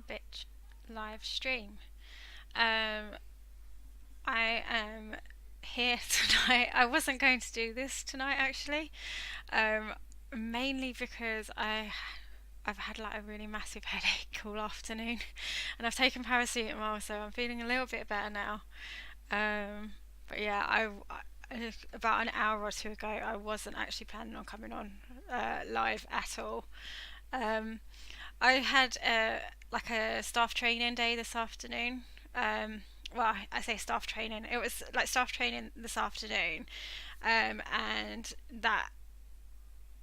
bitch live stream. Um, I am here tonight. I wasn't going to do this tonight actually, um, mainly because I've had like a really massive headache all afternoon, and I've taken paracetamol, so I'm feeling a little bit better now. But yeah, about an hour or two ago, I wasn't actually planning on coming on live at all. Um, I had like a staff training day this afternoon. Well, I say staff training. It was like staff training this afternoon, and that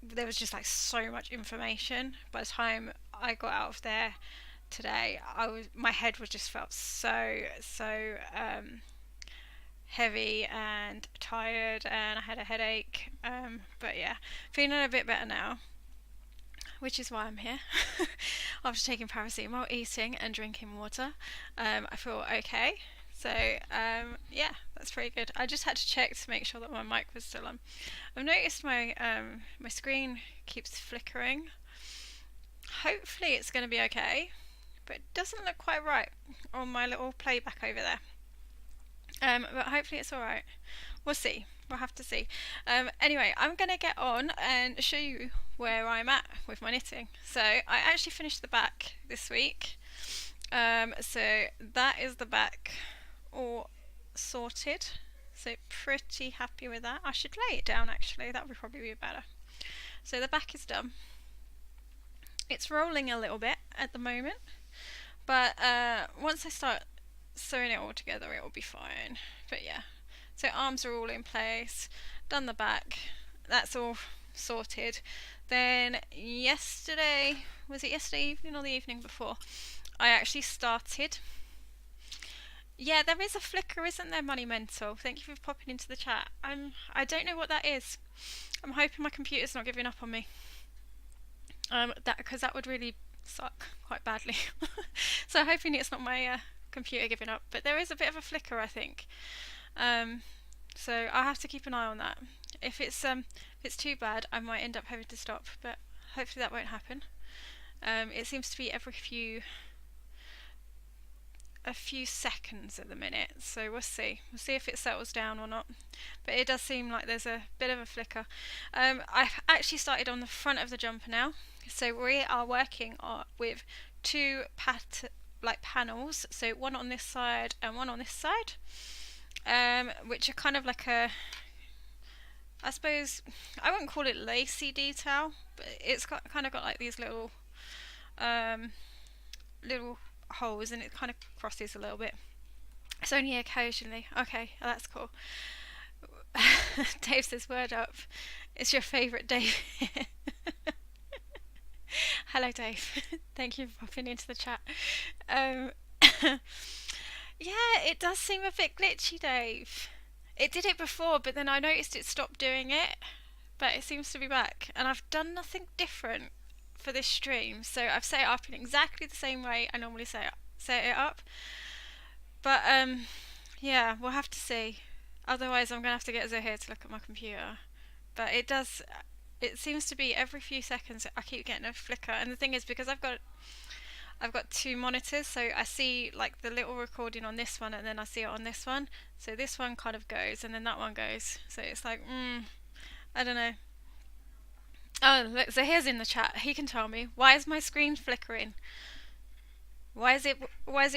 there was just like so much information. By the time I got out of there today, my head was just felt so heavy and tired, and I had a headache. But yeah, feeling a bit better now, which is why I'm here. After taking paracetamol, eating, and drinking water, I feel okay. So yeah, that's pretty good. I just had to check to make sure that my mic was still on. I've noticed my screen keeps flickering. Hopefully it's going to be okay, but it doesn't look quite right on my little playback over there. But hopefully it's alright. We'll see. We'll have to see. Anyway, I'm going to get on and show you where I'm at with my knitting. So I actually finished the back this week. So that is the back all sorted. So pretty happy with that. I should lay it down actually. That would probably be better. So the back is done. It's rolling a little bit at the moment, but once I start sewing it all together, it will be fine. But yeah, so arms are all in place, done the back, that's all sorted. Then yesterday, was it yesterday evening or the evening before, I actually started. Yeah, there is a flicker, isn't there, Money Mental? Thank you for popping into the chat. I don't know what that is. I'm hoping my computer's not giving up on me. Because that would really suck quite badly. So hoping it's not my computer giving up, but there is a bit of a flicker, I think. So I'll have to keep an eye on that. If it's too bad, I might end up having to stop, but hopefully that won't happen. It seems to be every a few seconds at the minute, so we'll see if it settles down or not, but it does seem like there's a bit of a flicker. I've actually started on the front of the jumper now, so we are working with two panels, so one on this side and one on this side, which are kind of like I suppose I wouldn't call it lacy detail, but it's kind of got like these little holes, and it kind of crosses a little bit. It's only occasionally. Okay, that's cool. Dave says, word up. It's your favourite Dave. Hello, Dave. Thank you for popping into the chat. Yeah, it does seem a bit glitchy, Dave. It did it before, but then I noticed it stopped doing it. But it seems to be back. And I've done nothing different for this stream, so I've set it up in exactly the same way I normally set it up. But yeah, we'll have to see. Otherwise, I'm gonna have to get Zohir to look at my computer. But it seems to be every few seconds I keep getting a flicker. And the thing is, because I've got two monitors, so I see like the little recording on this one, and then I see it on this one. So this one kind of goes, and then that one goes. So it's like, I don't know. Oh, look, Zohir's in the chat. He can tell me. Why is my screen flickering? Why is it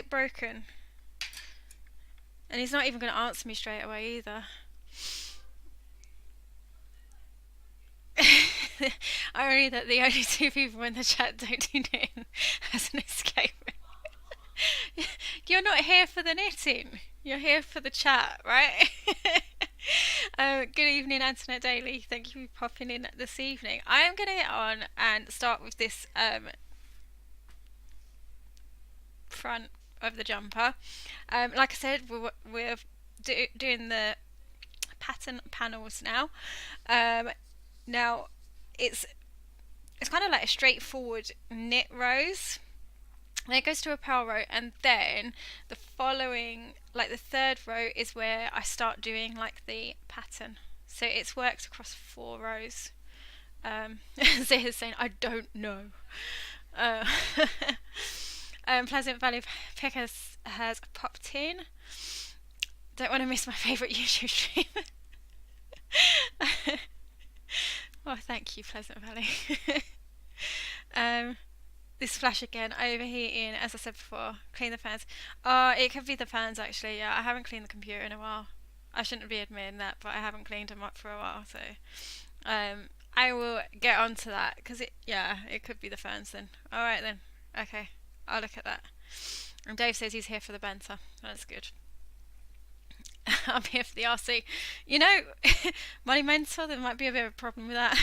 broken? And he's not even going to answer me straight away either. Irony that the only two people in the chat don't do knitting as an escape. You're not here for the knitting. You're here for the chat, right? Good evening, Antoinette Daly. Thank you for popping in this evening. I am going to get on and start with this front of the jumper. Like I said, we're doing the pattern panels now. Now it's kind of like a straightforward knit rows. Then it goes to a purl row, and then the following, like the third row, is where I start doing like the pattern. So it's worked across 4 rows. Zahir's saying, I don't know. Pleasant Valley Pickers has popped in. Don't want to miss my favourite YouTube stream. Oh, thank you, Pleasant Valley. um, this flash again, overheating, as I said before. Clean the fans. Oh, it could be the fans actually. Yeah, I haven't cleaned the computer in a while. I shouldn't be admitting that, but I haven't cleaned them up for a while, so I will get onto that because it could be the fans then. All right then. Okay, I'll look at that. And Dave says he's here for the banter. That's good. I'm here for the RC. You know, Money Mentor, there might be a bit of a problem with that.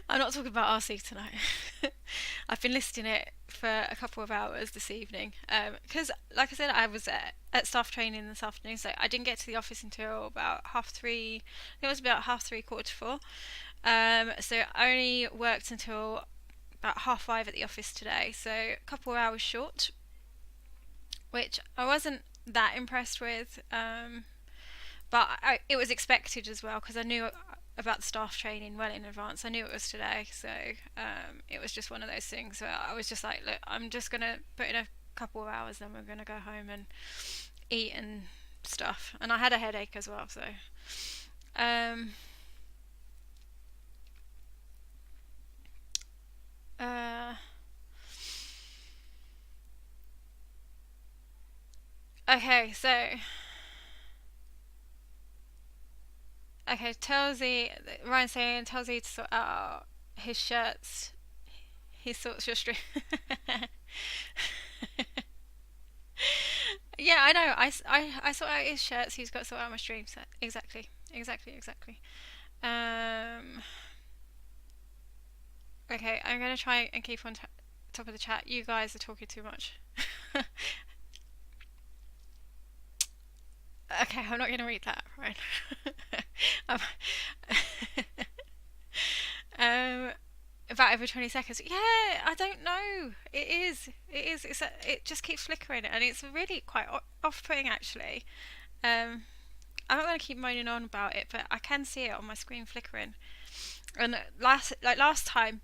I'm not talking about RC tonight. I've been listing it for a couple of hours this evening because, like I said, I was at staff training this afternoon, so I didn't get to the office until about 3:30. I think it was about 3:30, 4:45. So I only worked until about 5:30 at the office today, so a couple of hours short, which I wasn't that impressed with. But it was expected as well because I knew about the staff training well in advance. I knew it was today, so it was just one of those things where I was just like, look, I'm just gonna put in a couple of hours, then we're gonna go home and eat and stuff. And I had a headache as well, so okay, so okay, Ryan saying tells you to sort out his shirts. He sorts your stream. Yeah, I know. I sort out his shirts. He's got to sort out my stream set. Exactly. Um. Okay, I'm gonna try and keep on top of the chat. You guys are talking too much. Okay, I'm not gonna read that. Right. About every 20 seconds. Yeah, I don't know. It is. It just keeps flickering, and it's really quite off-putting actually. I'm not going to keep moaning on about it, but I can see it on my screen flickering. And last time,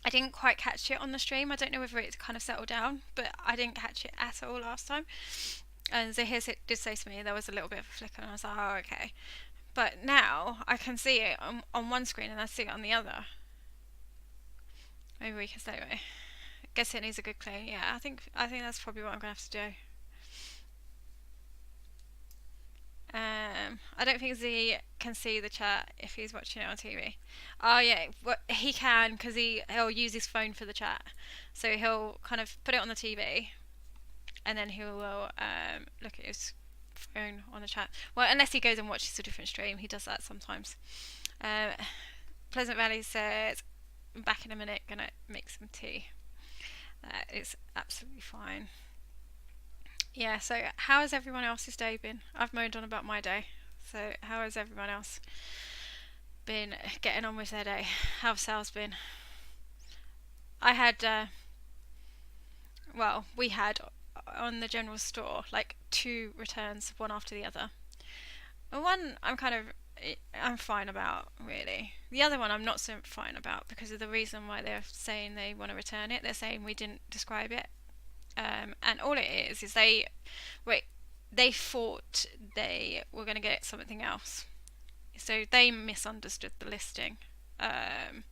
I didn't quite catch it on the stream. I don't know whether it kind of settled down, but I didn't catch it at all last time. And Zahir did say to me there was a little bit of a flicker, and I was like, oh, okay. But now I can see it on one screen and I see it on the other. Maybe we can stay away. I guess it needs a good clean. Yeah, I think that's probably what I'm going to have to do. I don't think Z can see the chat if he's watching it on TV. Oh yeah, he can because he'll use his phone for the chat. So he'll kind of put it on the TV, and then he will look at his phone on the chat. Well, unless he goes and watches a different stream, he does that sometimes. Pleasant Valley says, I'm back in a minute, gonna make some tea. That is absolutely fine. Yeah, so how has everyone else's day been? I've moaned on about my day. So how has everyone else been getting on with their day? How's sales been? I had, we had on the general store like 2 returns, one after the other. And one I'm fine about, really. The other one I'm not so fine about because of the reason why they're saying they want to return it. They're saying we didn't describe it. And all it is they thought they were going to get something else. So they misunderstood the listing. And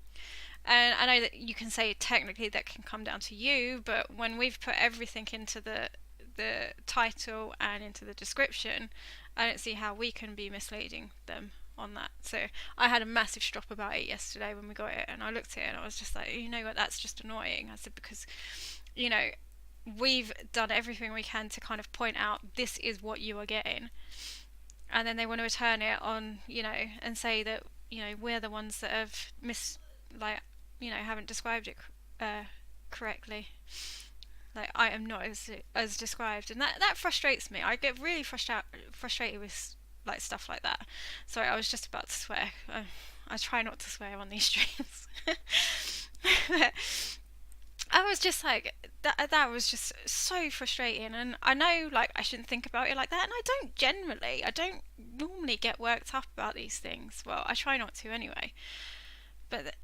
I know that you can say technically that can come down to you, but when we've put everything into the title and into the description, I don't see how we can be misleading them on that. So I had a massive strop about it yesterday when we got it, and I looked at it and I was just like, you know what, that's just annoying. I said, because, you know, we've done everything we can to kind of point out this is what you are getting, and then they want to return it on, you know, and say that, you know, we're the ones that have haven't described it correctly. Like, I am not as described, and that frustrates me. I get really frustrated with like stuff like that. Sorry, I was just about to swear. I try not to swear on these streams. I was just like, that was just so frustrating, and I know like I shouldn't think about it like that, and I don't normally get worked up about these things. Well, I try not to anyway, but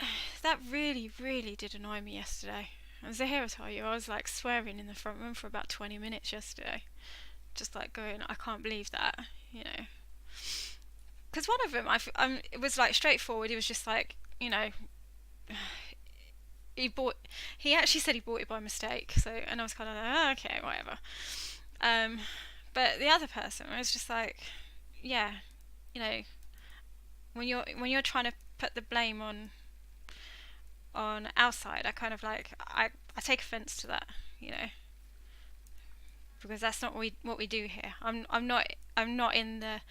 that really, really did annoy me yesterday. And Zahir will tell you, I was like swearing in the front room for about 20 minutes yesterday. Just like going, I can't believe that, you know. Because one of them, it was like straightforward. He was just like, you know, he bought. He actually said he bought it by mistake. So, and I was kind of like, oh, okay, whatever. Um, but the other person was just like, yeah, you know, when you're trying to put the blame on our side, I kind of like I take offence to that, you know, because that's not what we do here. I'm not in the,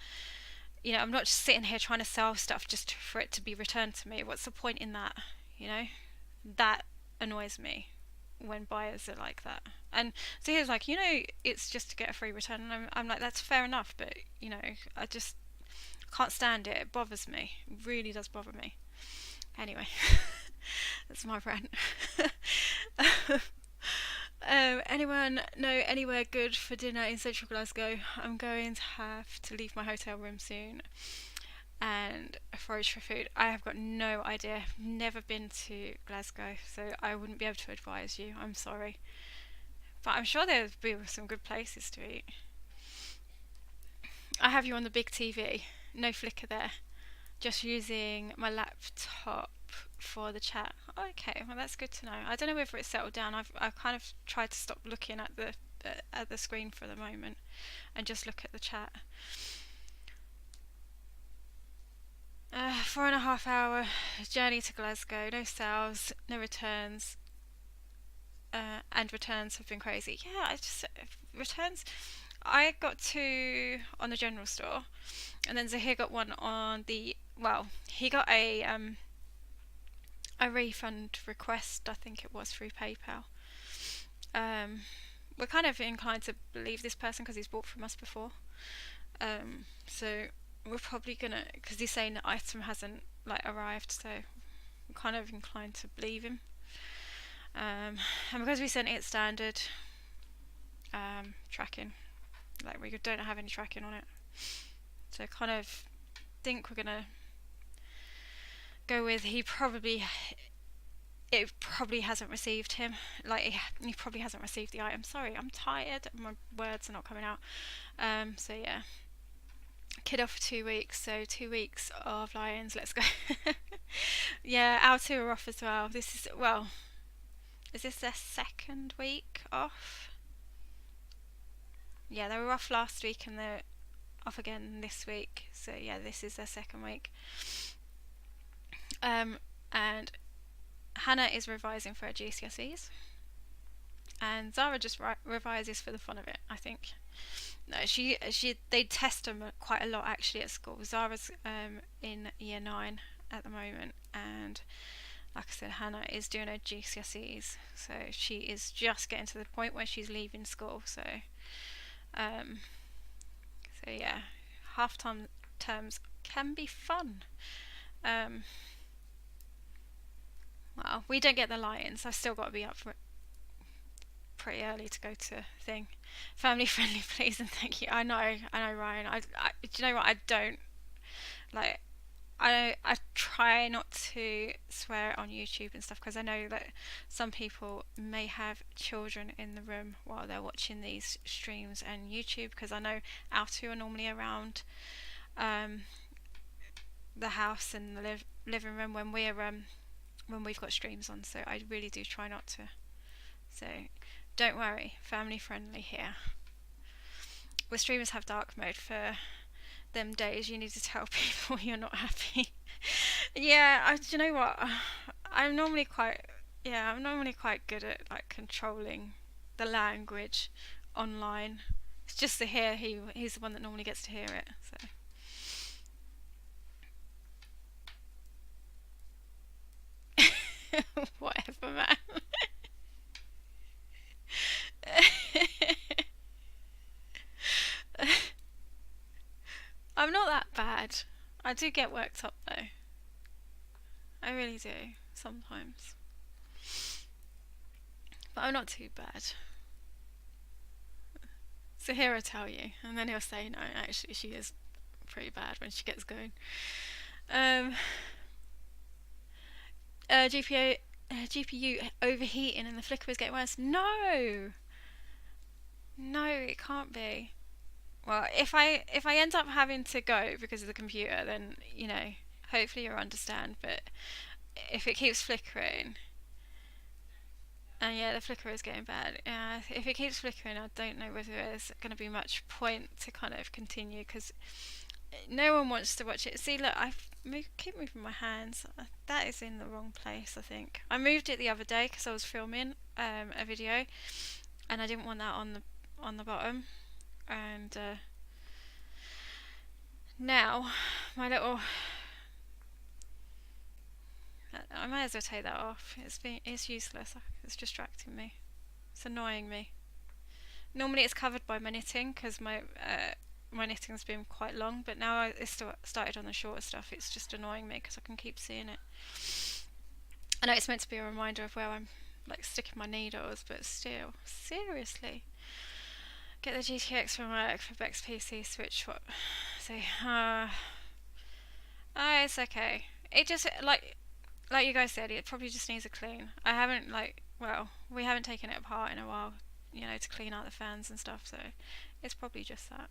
you know, I'm not just sitting here trying to sell stuff just for it to be returned to me. What's the point in that, you know? That annoys me when buyers are like that. And so he was like, you know, it's just to get a free return. And I'm like, that's fair enough, but you know, I just can't stand it. It bothers me. It really does bother me. Anyway, that's my rant. Anyone know anywhere good for dinner in central Glasgow? I'm going to have to leave my hotel room soon and forage for food. I have got no idea. I've never been to Glasgow, so I wouldn't be able to advise you. I'm sorry. But I'm sure there'll be some good places to eat. I have you on the big TV. No flicker there. Just using my laptop for the chat. Okay, well that's good to know. I don't know whether it's settled down. I've kind of tried to stop looking at the screen for the moment and just look at the chat. 4.5 hour journey to Glasgow. No sales, no returns, and returns have been crazy. Yeah, I just returns. I got two on the general store, and then Zahir got one on the. Well, he got a refund request. I think it was through PayPal. We're kind of inclined to believe this person because he's bought from us before. So we're probably gonna, because he's saying the item hasn't like arrived, so we're kind of inclined to believe him. And because we sent it standard tracking, like we don't have any tracking on it, so kind of think we're gonna go with it probably hasn't received him. Like he probably hasn't received the item. Sorry, I'm tired. My words are not coming out. So yeah. Kid off for 2 weeks, so 2 weeks of lions. Let's go. Yeah, our two are off as well. Is this their second week off? Yeah, they were off last week and they're off again this week. So yeah, this is their second week. And Hannah is revising for her GCSEs, and Zara just revises for the fun of it, I think. No, they test them quite a lot actually at school. Zara's in year 9 at the moment, and like I said, Hannah is doing her GCSEs, so she is just getting to the point where she's leaving school. So yeah, half-time terms can be fun. Well, we don't get the lions. I've still got to be up for it pretty early to go to thing. Family friendly, please and thank you. I know, Ryan. I do you know what? I don't like. I try not to swear on YouTube and stuff because I know that some people may have children in the room while they're watching these streams and YouTube, because I know our two are normally around the house and the living room when we've got streams on, so I really do try not to. So don't worry, family friendly here. With streamers have dark mode for them days, you need to tell people you're not happy. Yeah, do you know what? I'm normally quite good at like controlling the language online. It's just to hear he's the one that normally gets to hear it. So. Whatever, man. I'm not that bad. I do get worked up though. I really do, sometimes. But I'm not too bad. So here I'll tell you, and then he'll say, no, actually she is pretty bad when she gets going. GPA GPU overheating and the flicker is getting worse. No, no, it can't be. Well, if I end up having to go because of the computer, then hopefully you'll understand. But if it keeps flickering, and yeah, the flicker is getting bad. If it keeps flickering, I don't know whether there's going to be much point to kind of continue because no one wants to watch it. See, look, keep moving my hands. That is in the wrong place, I think. I moved it the other day because I was filming a video, and I didn't want that on the bottom. And now my little, I might as well take that off. It's useless. It's distracting me. It's annoying me. Normally it's covered by my knitting because my knitting's been quite long, but now it's started on the shorter stuff. It's just annoying me because I can keep seeing it. I know it's meant to be a reminder of where I'm like sticking my needles, but still, seriously. Get the GTX from work for Becks PC switch swap. So, it's okay. It just like you guys said, it probably just needs a clean. We haven't taken it apart in a while, to clean out the fans and stuff. So, it's probably just that.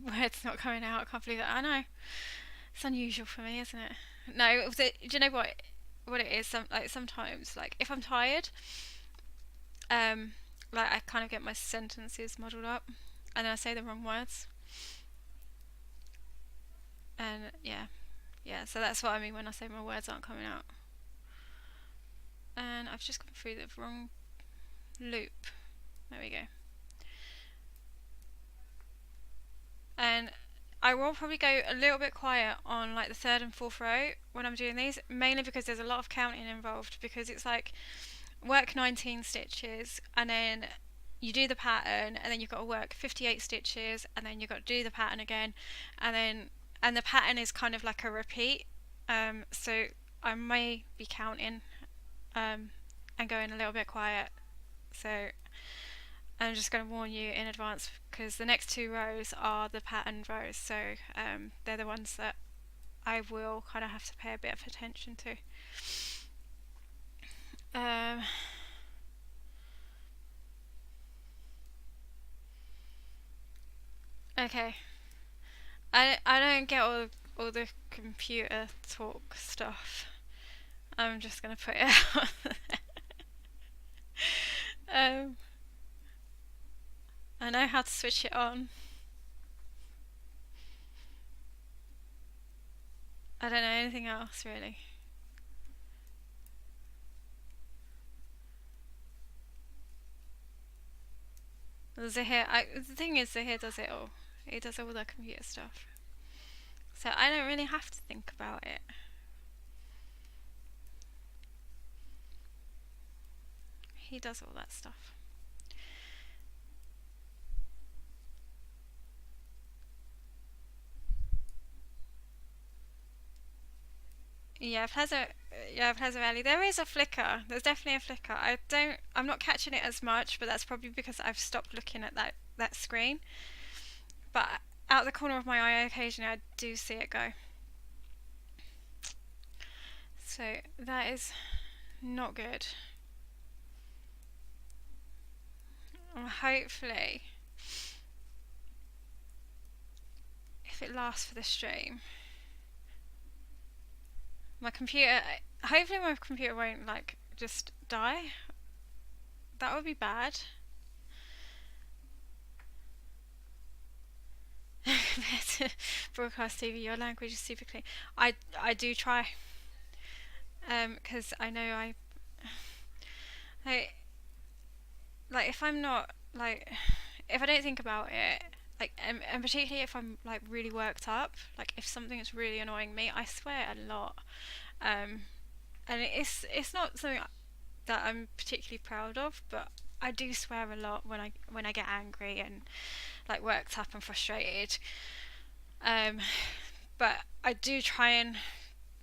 Words not coming out. I can't believe that. I know. It's unusual for me, isn't it? No, do you know what it is? Sometimes, like if I'm tired, I kind of get my sentences muddled up, and then I say the wrong words. And yeah. So that's what I mean when I say my words aren't coming out. And I've just gone through the wrong loop. There we go. And I will probably go a little bit quiet on like the third and fourth row when I'm doing these, mainly because there's a lot of counting involved, because it's like work 19 stitches and then you do the pattern and then you've got to work 58 stitches and then you've got to do the pattern again, and the pattern is kind of like a repeat, so I may be counting and going a little bit quiet. So I'm just going to warn you in advance because the next two rows are the patterned rows, so they're the ones that I will kind of have to pay a bit of attention to. Okay, I don't get all the computer talk stuff. I'm just going to put it out there. I know how to switch it on. I don't know anything else really. Zahir, the thing is, Zahir does it all. He does all the computer stuff. So I don't really have to think about it. He does all that stuff. Yeah, Pleasant Valley. There is a flicker. There's definitely a flicker. I'm not catching it as much, but that's probably because I've stopped looking at that screen. But out the corner of my eye, occasionally I do see it go. So that is not good. Hopefully, if it lasts for the stream, hopefully my computer won't like just die. That would be bad. Compared to broadcast TV, your language is super clean. I do try, because I know I like if I'm not like, if I don't think about it, like and particularly if I'm like really worked up, like if something is really annoying me, I swear a lot, and it's not something that I'm particularly proud of, but I do swear a lot when I get angry and like worked up and frustrated, but I do try and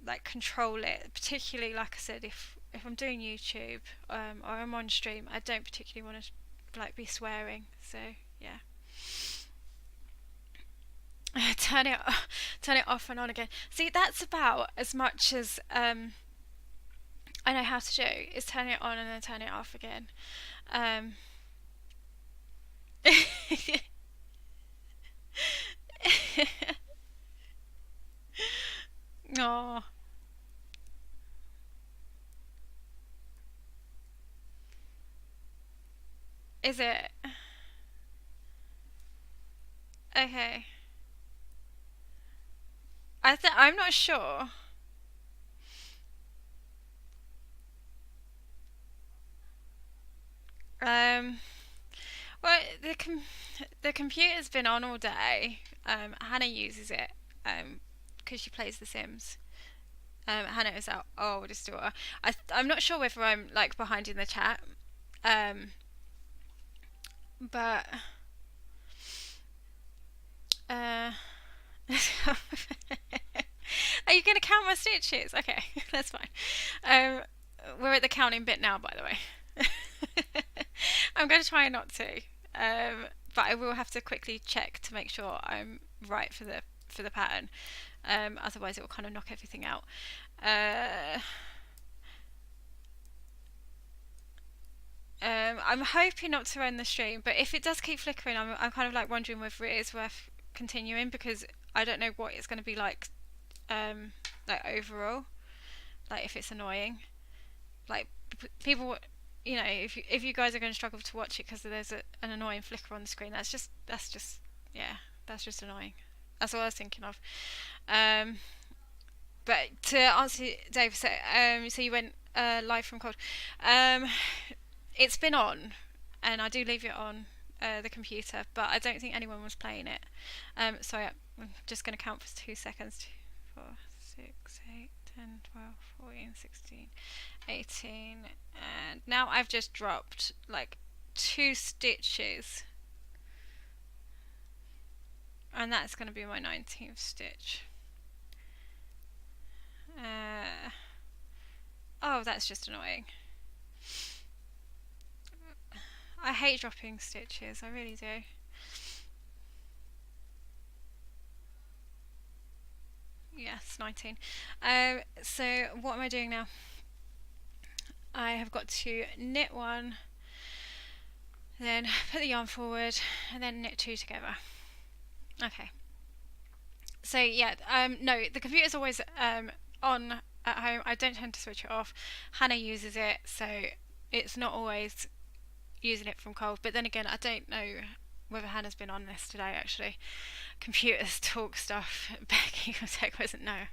like control it, particularly like I said, if I'm doing YouTube, or I'm on stream, I don't particularly want to like be swearing, so yeah. turn it turn it off and on again. See, that's about as much as I know how to do, is turn it on and then turn it off again. Um, oh, is it? Okay. I'm not sure. Um, well, the computer's been on all day. Hannah uses it because she plays The Sims. Hannah is our oldest daughter. I'm not sure whether I'm like behind in the chat, um, but uh, are you going to count my stitches? Okay, that's fine. Um, we're at the counting bit now, by the way. I'm going to try not to, but I will have to quickly check to make sure I'm right for the pattern. Otherwise, it will kind of knock everything out. I'm hoping not to end the stream, but if it does keep flickering, I'm kind of like wondering whether it is worth continuing because I don't know what it's going to be like overall, like if it's annoying, like people, if you guys are going to struggle to watch it because there's an annoying flicker on the screen, that's just yeah, that's just annoying. That's what I was thinking of. Um, but to answer Dave, so you went live from cold. Um, it's been on, and I do leave it on the computer, but I don't think anyone was playing it. So I'm just going to count for 2 seconds. 2, 4, 6, 8, 10, 12, 14, 16, 18, and now I've just dropped like 2 stitches, and that's going to be my 19th stitch. Oh, that's just annoying. I hate dropping stitches, I really do. Yes, 19. So what am I doing now? I have got to knit one, then put the yarn forward, and then knit two together. Okay. So yeah, no, the computer's always on at home. I don't tend to switch it off. Hannah uses it, so it's not always using it from cold. But then again, I don't know whether Hannah's been on this today actually. Computers talk stuff. Becky from Tech wasn't no.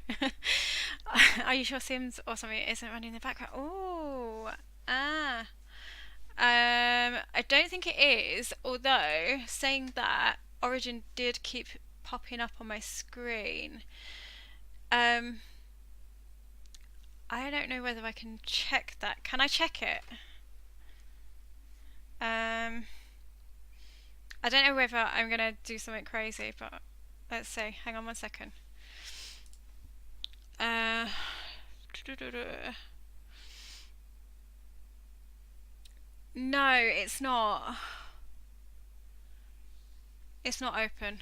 Are you sure Sims or something isn't running in the background? Oh, ah. I don't think it is. Although saying that, Origin did keep popping up on my screen. I don't know whether I can check that. Can I check it? I don't know whether I'm gonna do something crazy, but let's see. Hang on 1 second. No, it's not. It's not open.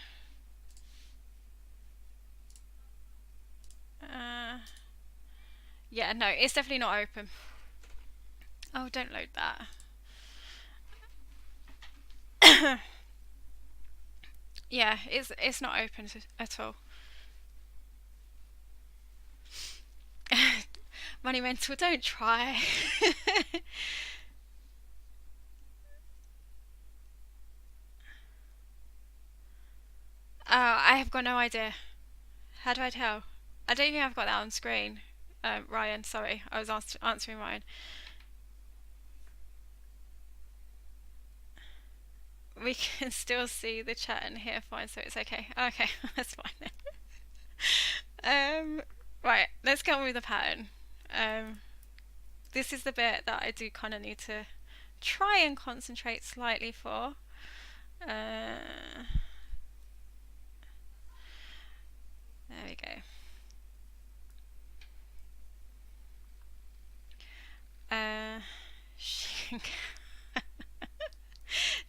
Yeah, no, it's definitely not open. Oh, don't load that. Yeah, it's not open at all. Money Mental, don't try. I have got no idea. How do I tell? I don't think I've got that on screen. Ryan, sorry, I was answering Ryan. We can still see the chat and hear fine, so it's okay. Okay, that's fine then. Right, let's get on with the pattern. This is the bit that I do kind of need to try and concentrate slightly for. There we go.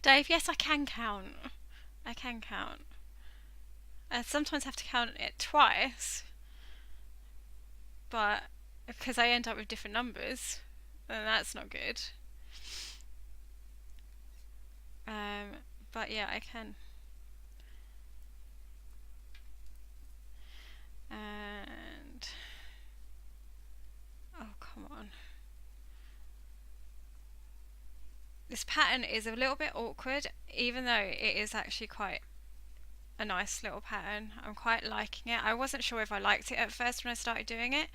Dave, yes, I can count. I can count. I sometimes have to count it twice, but because I end up with different numbers, and that's not good. Um, but yeah, I can. And oh, come on. This pattern is a little bit awkward, even though it is actually quite a nice little pattern. I'm quite liking it. I wasn't sure if I liked it at first when I started doing it.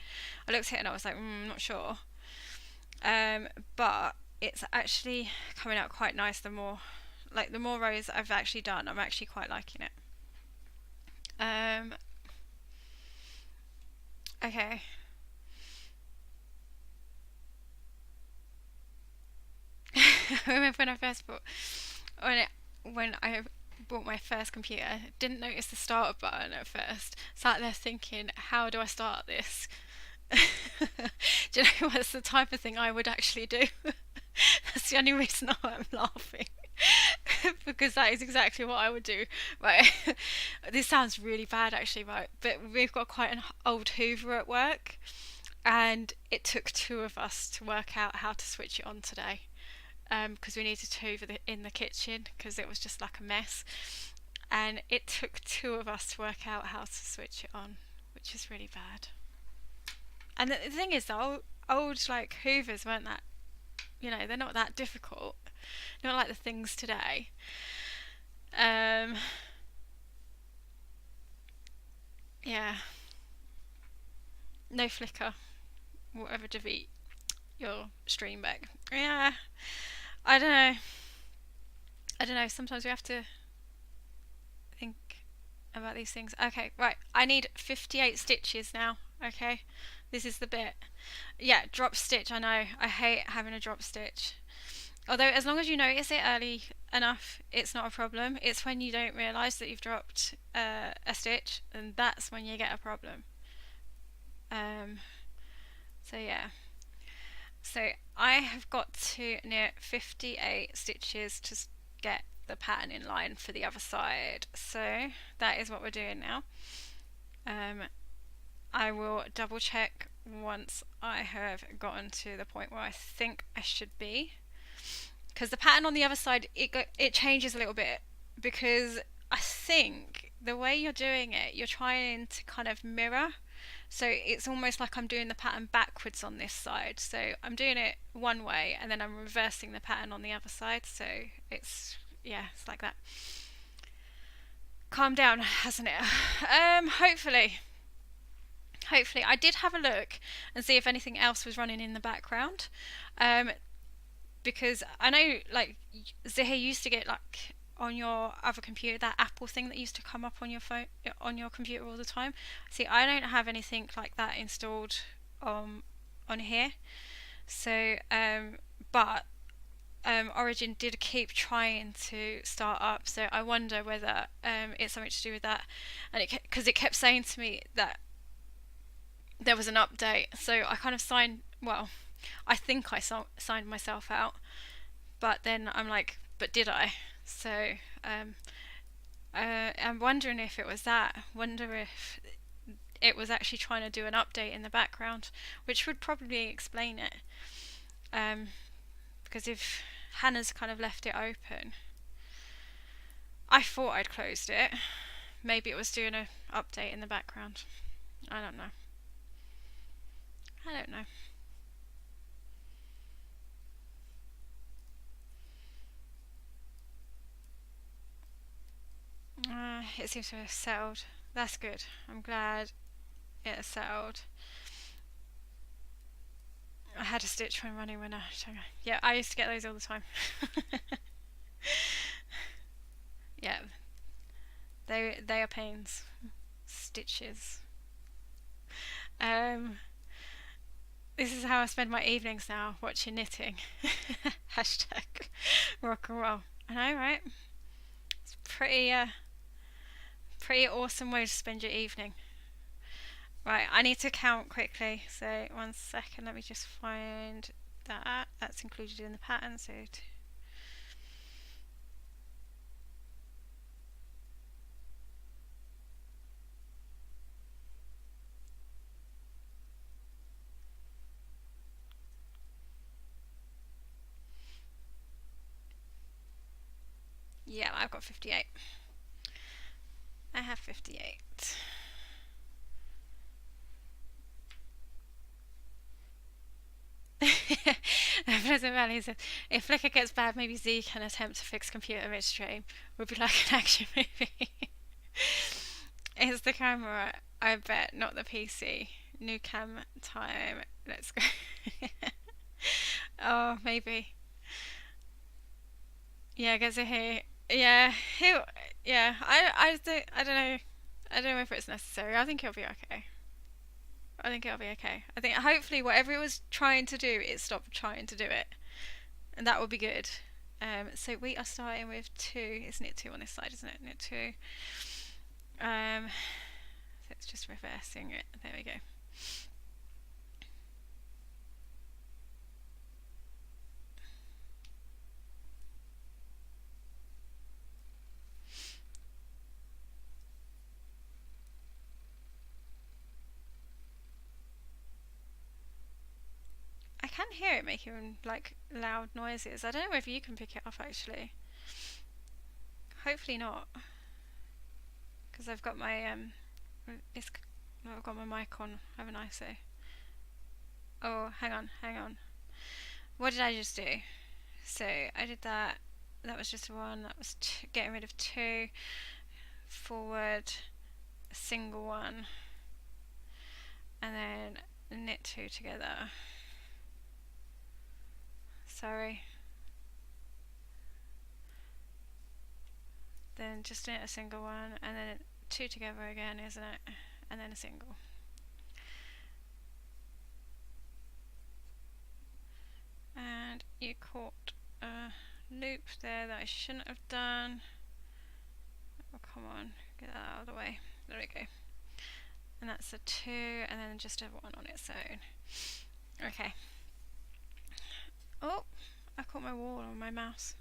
I looked at it and I was like, not sure. But it's actually coming out quite nice. The more rows I've actually done, I'm actually quite liking it. Okay. I remember when I first bought when I bought my first computer, didn't notice the start button at first. Sat there thinking, how do I start this? Do you know what's the type of thing I would actually do? That's the only reason I'm laughing. Because that is exactly what I would do. Right. This sounds really bad actually, right? But we've got quite an old Hoover at work, and it took two of us to work out how to switch it on today. Because we needed to hoover in the kitchen because it was just like a mess. And it took two of us to work out how to switch it on, which is really bad. And the thing is, the old like Hoovers weren't that, they're not that difficult. Not like the things today. Yeah. No flicker. Whatever defeat your stream back. Yeah. I don't know. I don't know. Sometimes we have to think about these things. Okay, right. I need 58 stitches now. Okay. This is the bit. Yeah, drop stitch. I know. I hate having a drop stitch. Although, as long as you notice it early enough, it's not a problem. It's when you don't realise that you've dropped a stitch, and that's when you get a problem. So yeah. So I have got to near 58 stitches to get the pattern in line for the other side. So that is what we're doing now. I will double check once I have gotten to the point where I think I should be. Because the pattern on the other side, it changes a little bit, because I think the way you're doing it, you're trying to kind of mirror. So it's almost like I'm doing the pattern backwards on this side. So I'm doing it one way and then I'm reversing the pattern on the other side. So it's like that. Calm down, hasn't it? Hopefully. I did have a look and see if anything else was running in the background. Because I know, like, Zahir used to get, like, on your other computer, that Apple thing that used to come up on your phone, on your computer all the time. See, I don't have anything like that installed on here. So, but Origin did keep trying to start up. So I wonder whether it's something to do with that, and because it kept saying to me that there was an update. So I kind of signed. Well, I think I signed myself out, but then I'm like, but did I? So I'm wondering if it was that. Wonder if it was actually trying to do an update in the background, which would probably explain it. Because if Hannah's kind of left it open, I thought I'd closed it. Maybe it was doing an update in the background. I don't know. It seems to have settled. That's good. I'm glad it has settled. I had a stitch when running when yeah, I used to get those all the time. Yeah, they are pains. Stitches. This is how I spend my evenings now, watching knitting. Hashtag rock and roll. I know, right? It's pretty awesome way to spend your evening. Right, I need to count quickly, so 1 second, let me just find that. That's included in the pattern, so got 58. I have 58. Pleasant Valley says, if Flickr gets bad, maybe Z can attempt to fix computer midstream. Would be like an action movie. It's the camera, I bet, not the PC. New cam time. Let's go. Oh, maybe. Yeah, get to hear. Yeah, he'll. Yeah, I don't know. I don't know if it's necessary. I think he'll be okay. I think it'll be okay. I think hopefully whatever it was trying to do, it stopped trying to do it, and that would be good. So we are starting with 2. It's knit 2 on this side, isn't it? Knit 2. So it's just reversing it. There we go. I can hear it making like loud noises. I don't know if you can pick it up actually. Hopefully not, because I've got my I've got my mic on, haven't I? So, oh, hang on. What did I just do? So I did that. That was just 1. That was getting rid of 2. Forward, a single 1, and then knit 2 together. Sorry. Then just knit a single 1, and then 2 together again, isn't it? And then a single. And you caught a loop there that I shouldn't have done. Oh, come on, get that out of the way. There we go. And that's a 2, and then just a 1 on its own. Okay. Oh, I caught my wall on my mouse.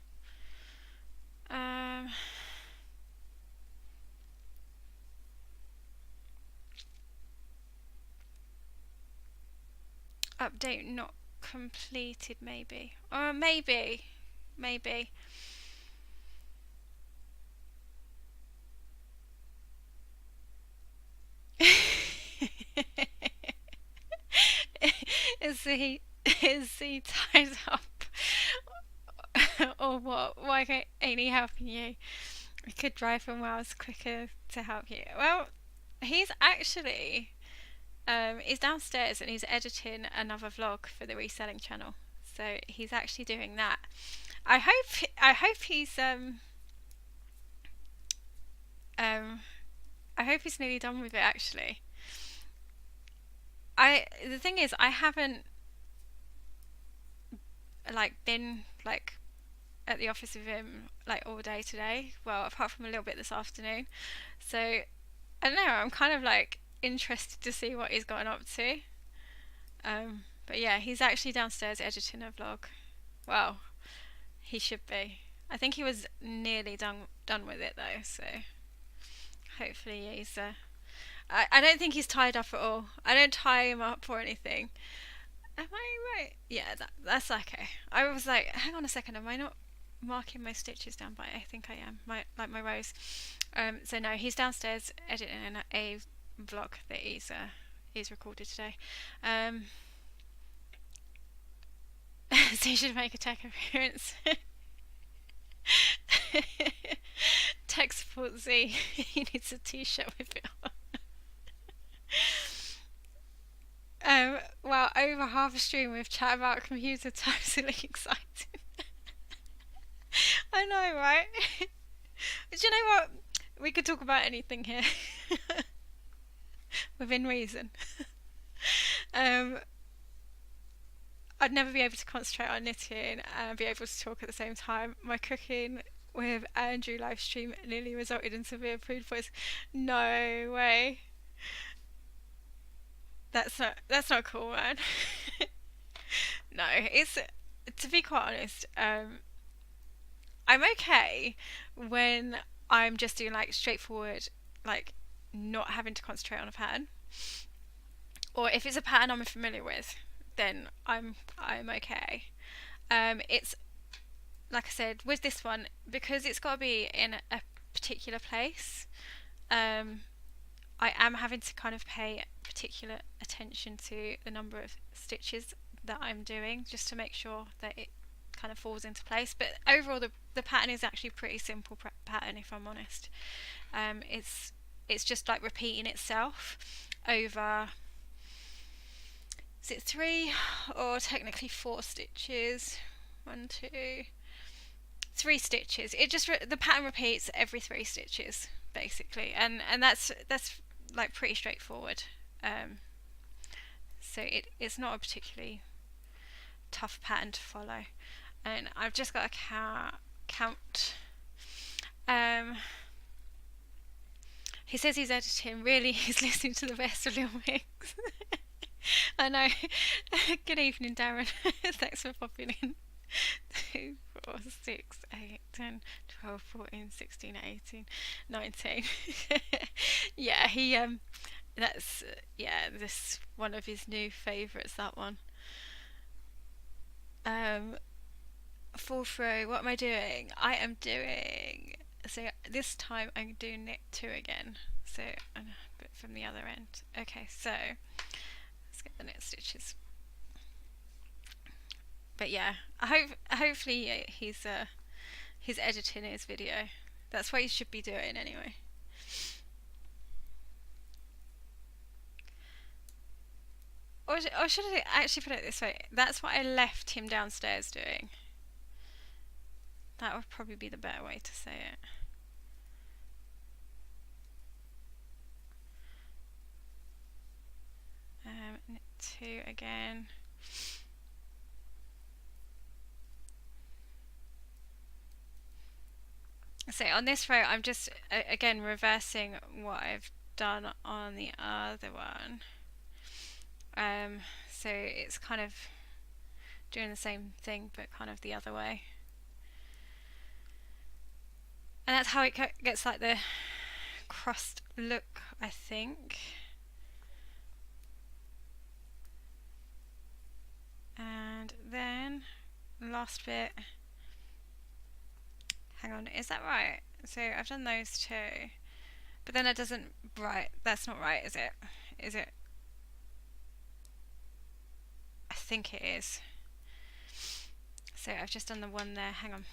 Update not completed, maybe. Or maybe. Is he tied up? Or what? Why ain't he helping you? I could drive for miles quicker to help you. Well, he's actually he's downstairs and he's editing another vlog for the reselling channel. So he's actually doing that. I hope he's I hope he's nearly done with it actually. The thing is I haven't been at the office with him all day today. Well, apart from a little bit this afternoon. So I don't know, I'm kind of interested to see what he's gotten up to. But yeah, he's actually downstairs editing a vlog. Well, he should be. I think he was nearly done with it though, so hopefully he's I don't think he's tied up at all. I don't tie him up or anything. Am I right? Yeah, that's okay. I was like, hang on a second, am I not marking my stitches down? But I think I am. My rows. So no, he's downstairs editing a vlog that he's recorded today. So you should make a tech appearance. Tech support Z. He needs a t-shirt with it on. Well, over half a stream with chat about computer types, really exciting. I know, right? Do you know what? We could talk about anything here. Within reason. I'd never be able to concentrate on knitting and be able to talk at the same time. My cooking with Andrew live stream nearly resulted in severe food poisoning. No way. That's not cool, man. No, it's, to be quite honest, I'm okay when I'm just doing straightforward, not having to concentrate on a pattern. Or if it's a pattern I'm familiar with, then I'm okay. It's like I said, with this one, because it's got to be in a particular place, I am having to kind of pay particular attention to the number of stitches that I'm doing, just to make sure that it kind of falls into place. But overall, the pattern is actually pretty simple pattern, if I'm honest. It's just like repeating itself over, is it 3 or technically 4 stitches? 1, 2, 3 stitches. It just the pattern repeats every 3 stitches basically, and that's like pretty straightforward. So it's not a particularly tough pattern to follow, and I've just got to count. He says he's editing. Really, he's listening to the best of Lilac Mix. I know. Good evening, Darren. Thanks for popping in. 2, 4, 6, 8, 10, 12, 14, 16, 18, 19. Yeah, he that's this one of his new favourites, that one. Fall through. What am I doing? I am doing, so this time I'm doing knit 2 again. So but from the other end. Okay, so let's get the knit stitches. But yeah, hopefully he's editing his video. That's what he should be doing anyway. Or should I actually put it this way? That's what I left him downstairs doing. That would probably be the better way to say it. Knit 2 again. So on this row, I'm just again reversing what I've done on the other one. So it's kind of doing the same thing, but kind of the other way. And that's how it gets like the crossed look, I think. And then last bit. Hang on, is that right? So I've done those 2, but then it doesn't. Right, that's not right, is it? Is it? I think it is. So I've just done the one there. Hang on.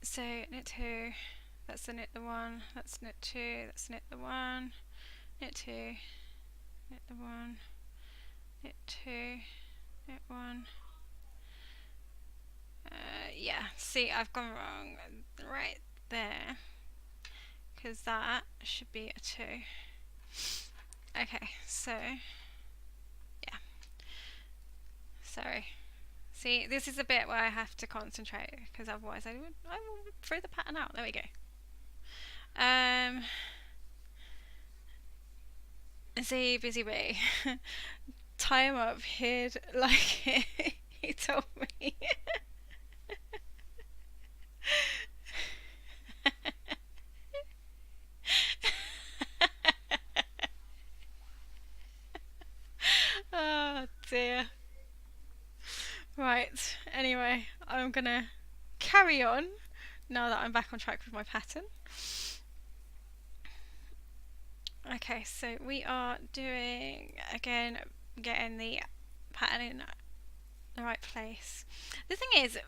So knit 2. That's the knit the 1. That's knit 2. That's knit the 1. Knit 2. Knit the 1. Knit 2. Knit 1. Yeah, see, I've gone wrong right there, because that should be a 2. Okay, so yeah, sorry. See, this is the bit where I have to concentrate, because otherwise I will throw the pattern out. There we go. See, busy bee. Tie him up, hid like he told me. Oh dear. Right, anyway, I'm gonna carry on now that I'm back on track with my pattern. Okay, so we are doing, again, getting the pattern in the right place. The thing is,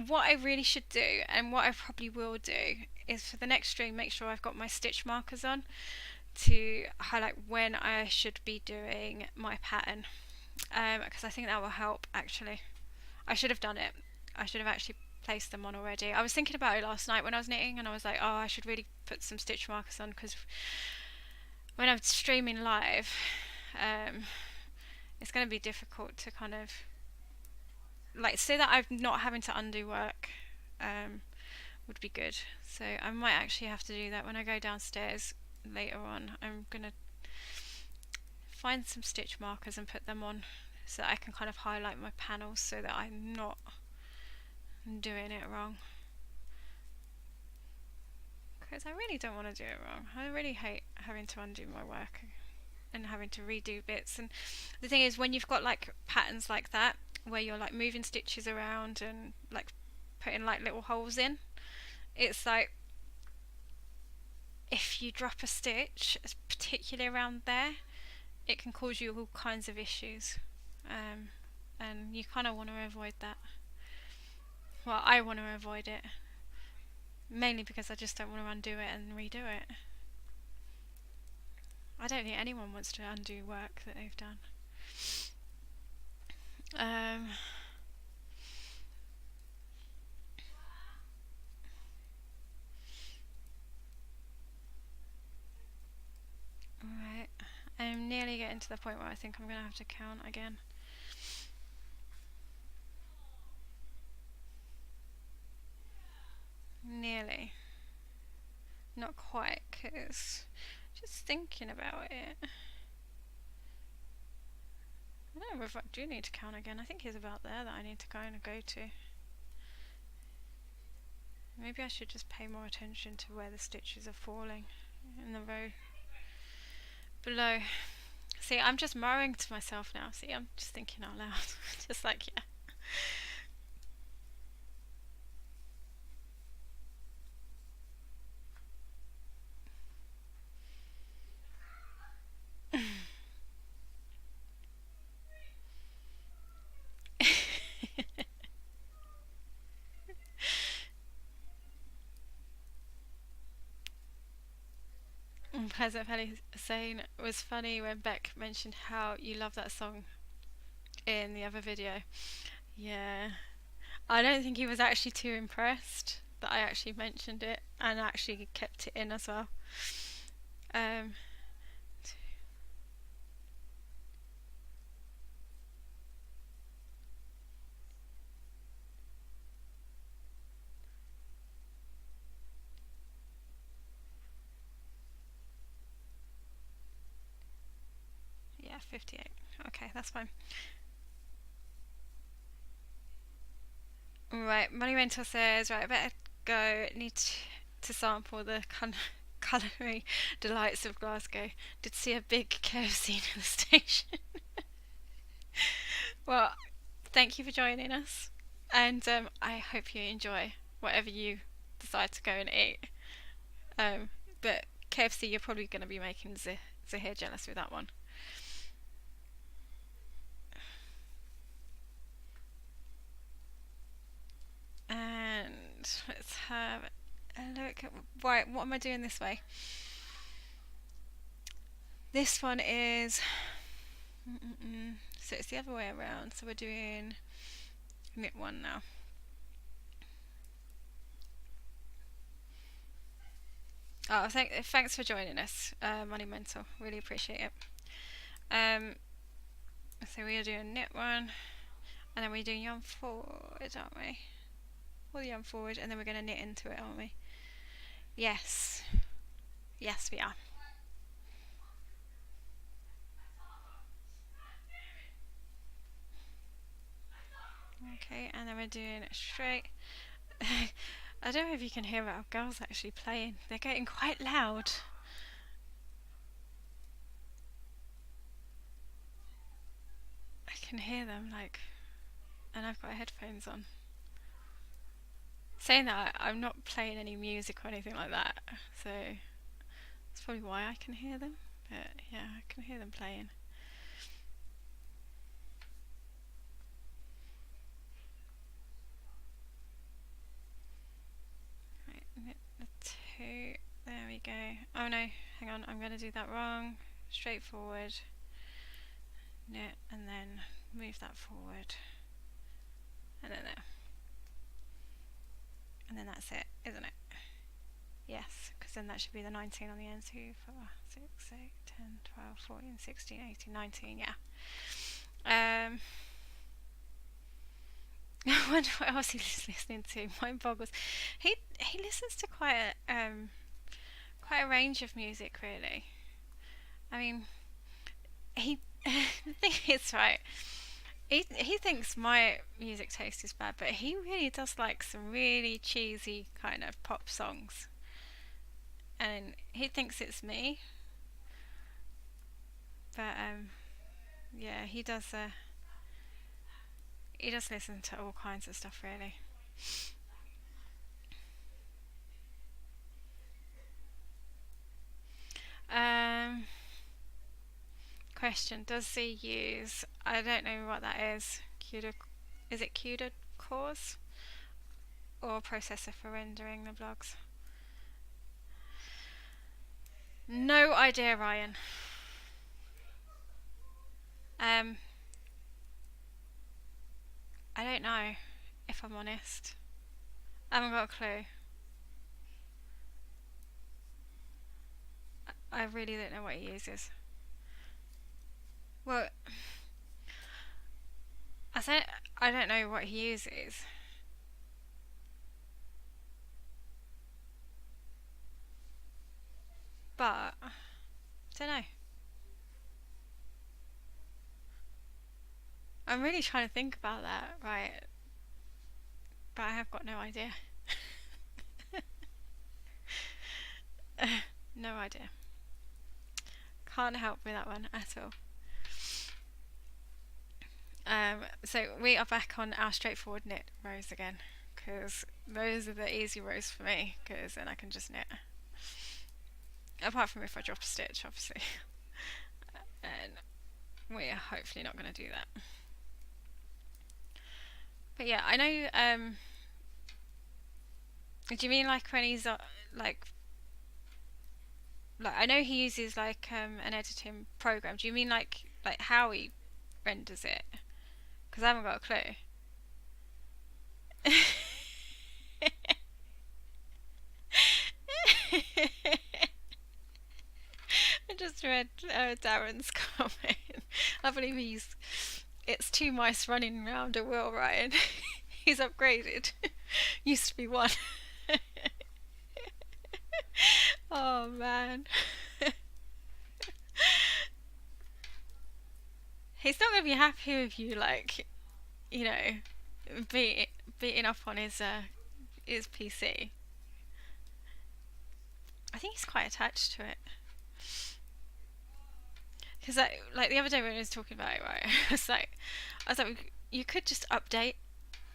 what I really should do, and what I probably will do, is for the next stream make sure I've got my stitch markers on to highlight when I should be doing my pattern, because I think that will help actually. I should have done it. I should have actually placed them on already. I was thinking about it last night when I was knitting, and I was like, oh, I should really put some stitch markers on, because when I'm streaming live, it's going to be difficult to kind of like, so that I'm not having to undo work would be good. So I might actually have to do that when I go downstairs later on. I'm going to find some stitch markers and put them on so that I can kind of highlight my panels so that I'm not doing it wrong. Because I really don't want to do it wrong. I really hate having to undo my work and having to redo bits. And the thing is, when you've got like patterns like that where you're like moving stitches around and like putting like little holes in. It's like if you drop a stitch, particularly around there, it can cause you all kinds of issues. Um, and you kind of want to avoid that. Well, I want to avoid it, mainly because I just don't want to undo it and redo it. I don't think anyone wants to undo work that they've done. Um, right. I'm nearly getting to the point where I think I'm going to have to count again. Nearly. Not quite, because just thinking about it. I don't know if I do need to count again. I think it's about there that I need to kind of go to. Maybe I should just pay more attention to where the stitches are falling in the row below. See, I'm just murmuring to myself now. See, I'm just thinking out loud. Just like, yeah. Pleasant Valley saying it was funny when Beck mentioned how you love that song in the other video. Yeah. I don't think he was actually too impressed that I actually mentioned it and actually kept it in as well. Um, yeah, 58. Okay, that's fine. Right, Money Mentor says, right, I better go. Need to sample the culinary delights of Glasgow. Did see a big KFC near the station. Well, thank you for joining us, and I hope you enjoy whatever you decide to go and eat. But KFC, you're probably going to be making Zahir jealous with that one. And let's have a look at, right, what am I doing this way? This one is, so it's the other way around. So we're doing knit one now. Oh, thanks for joining us, Money Mental. Really appreciate it. So we are doing knit one, and then we're doing yarn forward, aren't we? Or the yarn forward, and then we're going to knit into it, aren't we? Yes. Yes, we are. Okay, and then we're doing it straight. I don't know if you can hear our girls actually playing. They're getting quite loud. I can hear them, like, and I've got headphones on. Saying that, I'm not playing any music or anything like that, so that's probably why I can hear them. But yeah, I can hear them playing. Right, knit the two. There we go. Oh no, hang on, I'm going to do that wrong. Straight forward, knit, and then move that forward, and then there. And then that's it, isn't it? Yes, because then that should be the 19 on the end. 2, 4, 6, 8, 10, 12, 14, 16, 18, 19, yeah. I wonder what else he's listening to. Mind boggles. He listens to quite a range of music, really. I mean, the thing is, right, he thinks my music taste is bad, but he really does like some really cheesy kind of pop songs, and he thinks it's me. But yeah, he does. he does listen to all kinds of stuff, really. Um, Question: does he use? I don't know what that is. CUDA, is it CUDA cores or processor for rendering the blogs? No idea, Ryan. Um, I don't know, if I'm honest. I haven't got a clue. I really don't know what he uses. Well, I said I don't know what he uses. But I don't know. I'm really trying to think about that, right? But I have got no idea. No idea. Can't help with that one at all. So we are back on our straightforward knit rows again, because those are the easy rows for me, because then I can just knit. Apart from if I drop a stitch, obviously. And we are hopefully not going to do that. But yeah, I know. Do you mean like when he's like I know he uses like an editing program. Do you mean like how he renders it? Because I haven't got a clue. I just read Darren's comment. I believe it's two mice running around a wheel, Ryan. He's upgraded. Used to be one. Oh man. He's not going to be happy with you, like, you know, beating up on his PC. I think he's quite attached to it. Because like the other day when I was talking about it, right, I was like, you could just update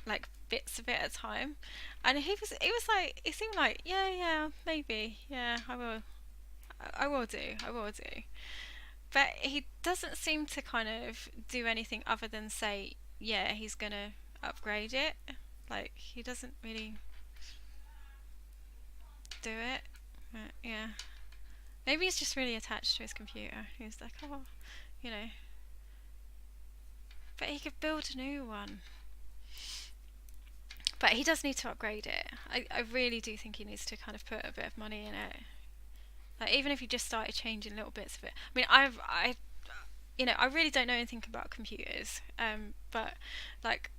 like bits of it at a time, and he was like, it seemed like, yeah, maybe, yeah, I will do, but he doesn't seem to kind of do anything other than say, yeah, he's gonna upgrade it. Like he doesn't really do it. But, yeah, maybe he's just really attached to his computer. He's like, oh, you know. But he could build a new one. But he does need to upgrade it. I really do think he needs to kind of put a bit of money in it. Like even if he just started changing little bits of it. I mean, I really don't know anything about computers. But like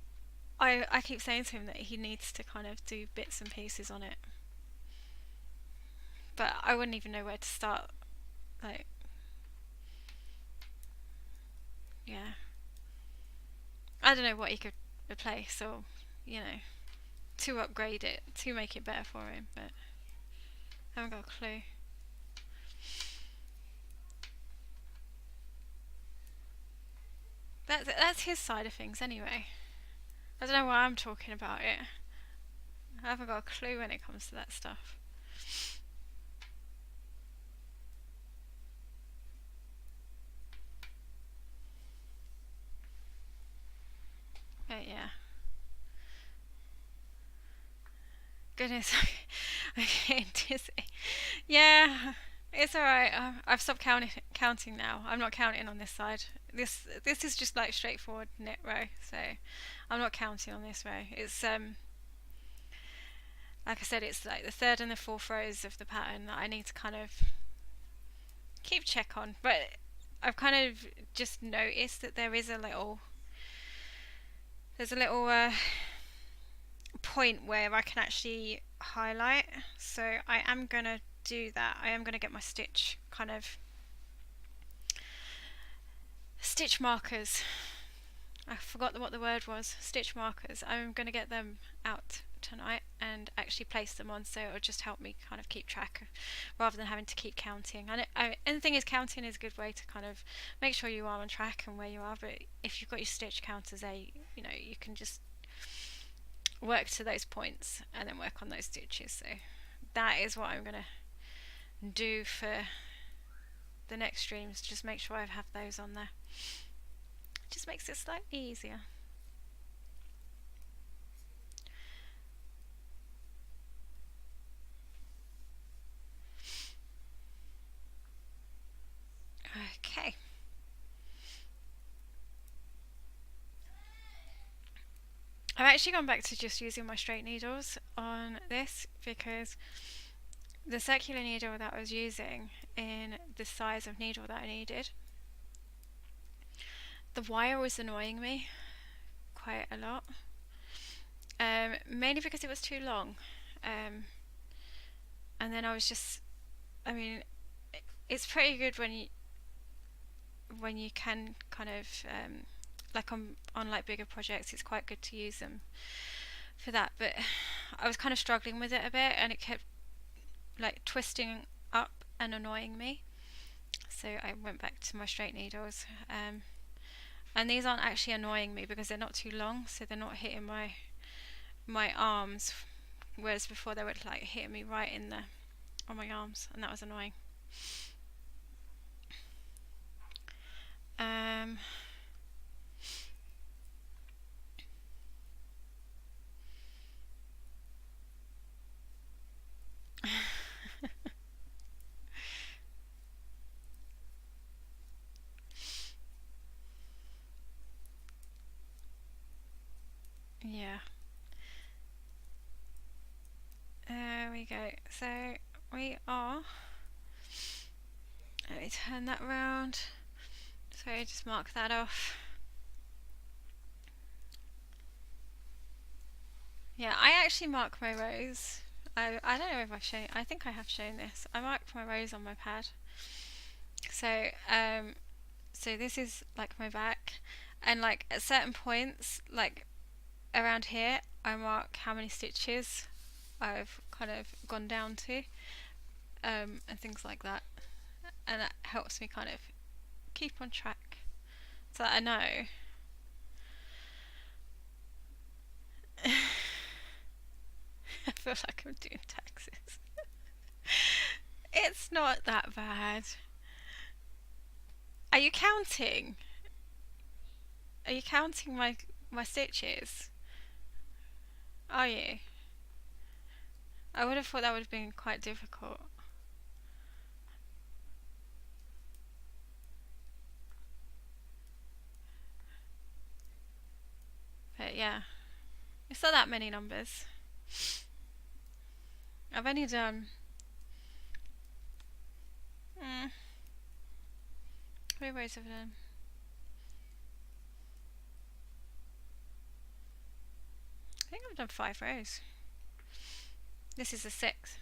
I keep saying to him that he needs to kind of do bits and pieces on it. But I wouldn't even know where to start. Like, yeah, I don't know what he could replace or, you know, to upgrade it, to make it better for him. But I haven't got a clue. That's his side of things anyway. I don't know why I'm talking about it. I haven't got a clue when it comes to that stuff. But yeah. Goodness, I'm getting dizzy. Yeah, it's alright. I've stopped counting now. I'm not counting on this side. This is just like straightforward knit row, so I'm not counting on this row. It's like I said, it's like the third and the fourth rows of the pattern that I need to kind of keep check on. But I've kind of just noticed that there's a little point where I can actually highlight. So I am gonna do that. I am gonna get my stitch markers I forgot what the word was. Stitch markers. I'm going to get them out tonight and actually place them on, so it'll just help me kind of keep track rather than having to keep counting. And the thing is, counting is a good way to kind of make sure you are on track and where you are. But if you've got your stitch counters there, you can just work to those points and then work on those stitches. So that is what I'm going to do for the next streams. Just make sure I have those on there. Just makes it slightly easier. Okay. I've actually gone back to just using my straight needles on this because the circular needle that I was using in the size of needle that I needed, the wire was annoying me quite a lot, mainly because it was too long, and then I was just, I mean, it's pretty good when you can kind of like on like bigger projects, it's quite good to use them for that, but I was kind of struggling with it a bit and it kept like twisting up and annoying me, so I went back to my straight needles, and these aren't actually annoying me because they're not too long, so they're not hitting my arms, whereas before they were like hitting me right in the on my arms, and that was annoying. Yeah. There we go. So we are. Let me turn that round. So just mark that off. Yeah, I actually mark my rows. I don't know if I've shown. I think I have shown this. I marked my rows on my pad. So so this is like my back, and like at certain points, like around here, I mark how many stitches I've kind of gone down to, and things like that, and that helps me kind of keep on track so that I know. I feel like I'm doing taxes. It's not that bad. Are you counting? Are you counting my stitches? Are you? I would have thought that would have been quite difficult. But yeah, it's not that many numbers. I've only done how many rows have I done? I think I've done 5 rows. This is the 6th.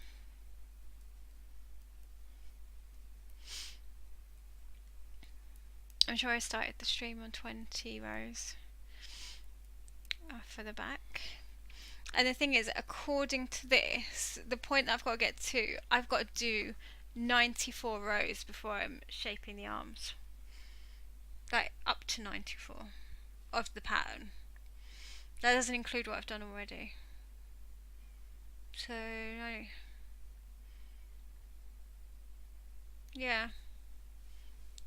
I'm sure I started the stream on 20 rows for the back. And the thing is, according to this, the point that I've got to get to, I've got to do 94 rows before I'm shaping the arms. Like up to 94 of the pattern. That doesn't include what I've done already. So, no. Yeah.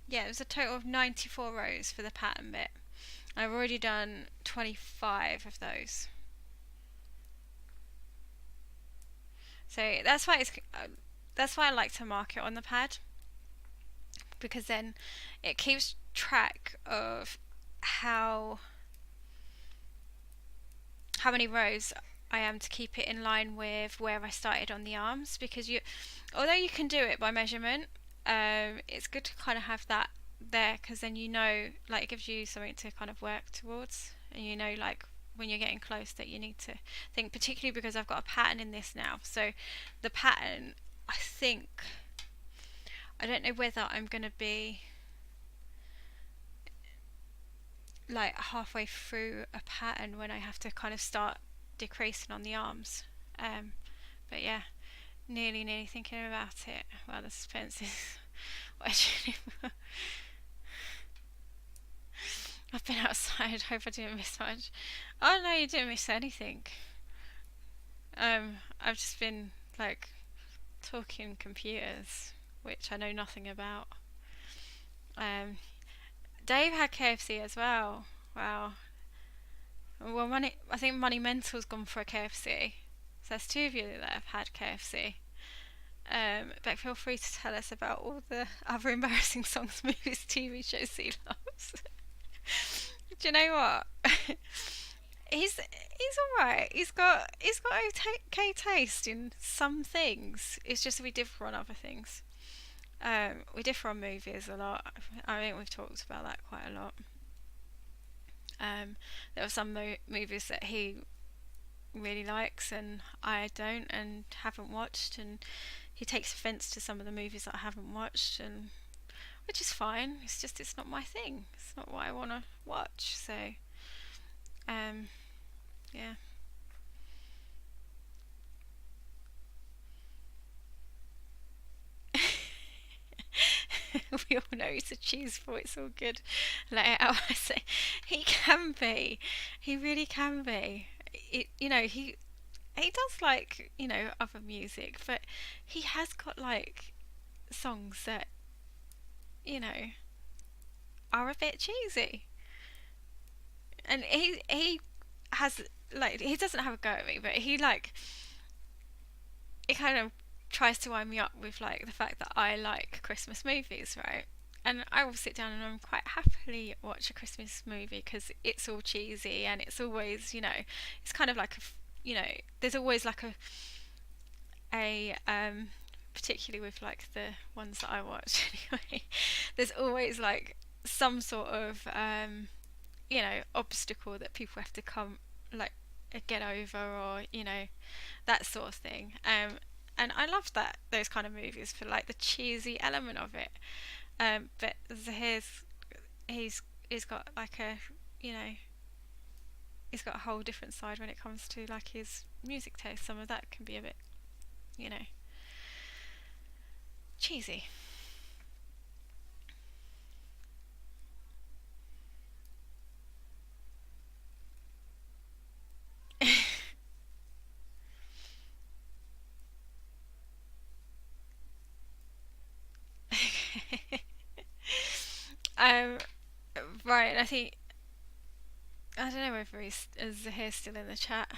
Yeah, it was a total of 94 rows for the pattern bit. I've already done 25 of those. So that's why I like to mark it on the pad, because then it keeps track of how many rows I am to keep it in line with where I started on the arms, because although you can do it by measurement, it's good to kind of have that there, because then like it gives you something to kind of work towards, and like when you're getting close that you need to think, particularly because I've got a pattern in this now. So the pattern, I don't know whether I'm going to be like halfway through a pattern when I have to kind of start decreasing on the arms. Um, but yeah, nearly thinking about it. Well, the suspense is actually. I've been outside. Hope I didn't miss much. Oh no, you didn't miss anything. I've just been like talking computers, which I know nothing about. Um, Dave had KFC as well. Wow. Well, I think Money Mental's gone for a KFC. So there's two of you that have had KFC. But feel free to tell us about all the other embarrassing songs, movies, TV shows he loves. Do you know what? He's all right. He's got okay taste in some things. It's just we differ on other things. We differ on movies a lot. I think we've talked about that quite a lot. There are some movies that he really likes and I don't and haven't watched, and he takes offence to some of the movies that I haven't watched, and which is fine. It's just it's not my thing. It's not what I want to watch. So, um, yeah. We all know he's a cheese ball. It's all good. Let it out. I say he can be. He really can be. He does like other music, but he has got like songs that you know are a bit cheesy, and he has like he doesn't have a go at me, but he kind of tries to wind me up with like the fact that I like Christmas movies, right? And I will sit down and I'm quite happily watch a Christmas movie because it's all cheesy and it's always it's kind of like there's always like a particularly with like the ones that I watch anyway. There's always like some sort of obstacle that people have to come like get over, or that sort of thing. And I love that those kind of movies for like the cheesy element of it. But he's he's got like you know he's got a whole different side when it comes to like his music taste. Some of that can be a bit you know cheesy. um, right, I don't know whether is here still in the chat.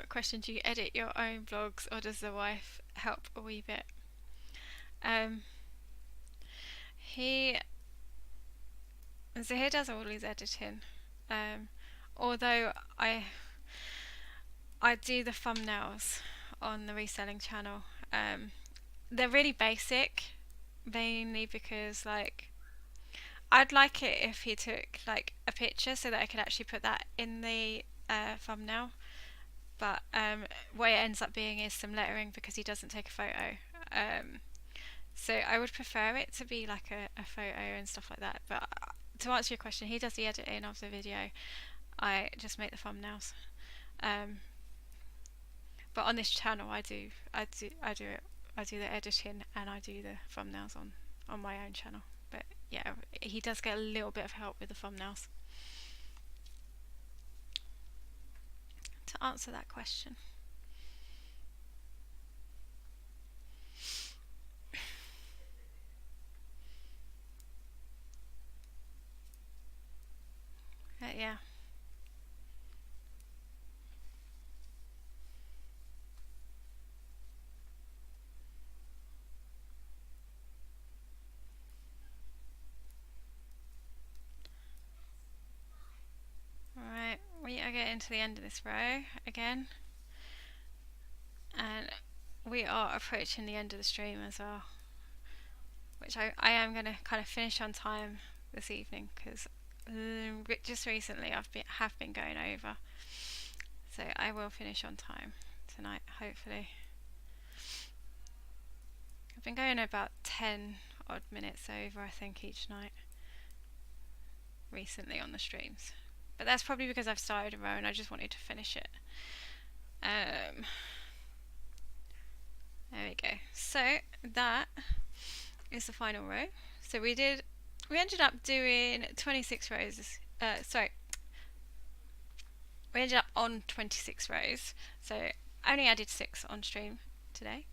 Question: do you edit your own blogs, or does the wife help a wee bit? Um, he Zahir does all his editing. Um, although I do the thumbnails on the reselling channel. They're really basic, mainly because like I'd like it if he took like a picture so that I could actually put that in the thumbnail. But what it ends up being is some lettering because he doesn't take a photo. Um, so I would prefer it to be like a photo and stuff like that. But to answer your question, he does the editing of the video. I just make the thumbnails. Um, but on this channel, I do the editing and I do the thumbnails on my own channel. But yeah, he does get a little bit of help with the thumbnails. To answer that question. Yeah. Alright, we are getting to the end of this row again. And we are approaching the end of the stream as well. Which I am going to kind of finish on time this evening because just recently have been going over. So I will finish on time tonight, hopefully. I've been going about 10 odd minutes over, I think, each night. recently on the streams. But that's probably because I've started a row and I just wanted to finish it. There we go. So that is the final row. So we ended up doing 26 rows. We ended up on 26 rows. So I only added 6 on stream today.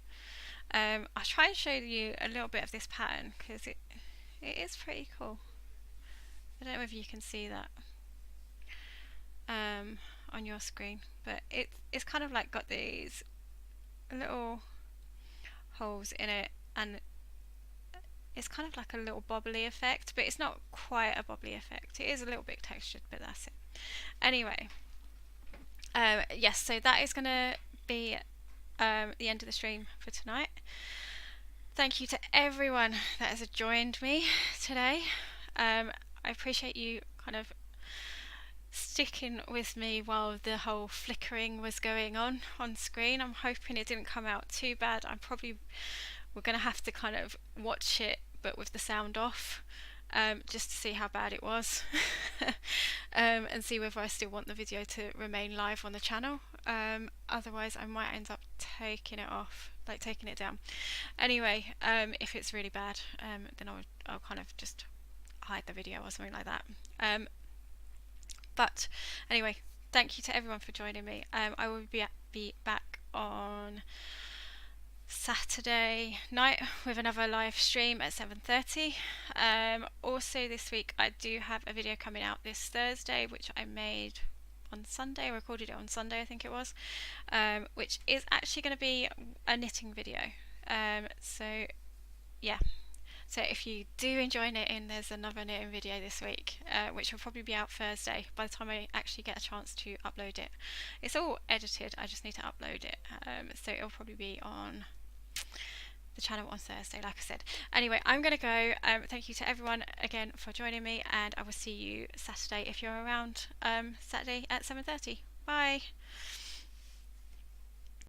I'll try and show you a little bit of this pattern because it is pretty cool. I don't know if you can see that on your screen, but it's kind of like got these little holes in it, and it's kind of like a little bobbly effect, but it's not quite a bobbly effect. It is a little bit textured, but that's it. Anyway, yes, so that is going to be the end of the stream for tonight. Thank you to everyone that has joined me today. I appreciate you kind of sticking with me while the whole flickering was going on screen. I'm hoping it didn't come out too bad. We're going to have to kind of watch it but with the sound off, just to see how bad it was. And see whether I still want the video to remain live on the channel. Otherwise I might end up taking it off, like taking it down. Anyway, if it's really bad, then I'll kind of just hide the video or something like that. But anyway, thank you to everyone for joining me. I will be back on Saturday night with another live stream at 7:30. Also this week I do have a video coming out this Thursday, which I made on Sunday. I recorded it on Sunday, I think it was, which is actually going to be a knitting video. So yeah, so if you do enjoy knitting, there's another knitting video this week, which will probably be out Thursday by the time I actually get a chance to upload it. It's all edited, I just need to upload it, so it'll probably be on the channel on Thursday, like I said. Anyway, I'm going to go. Thank you to everyone again for joining me, and I will see you Saturday if you're around, Saturday at 7:30. Bye!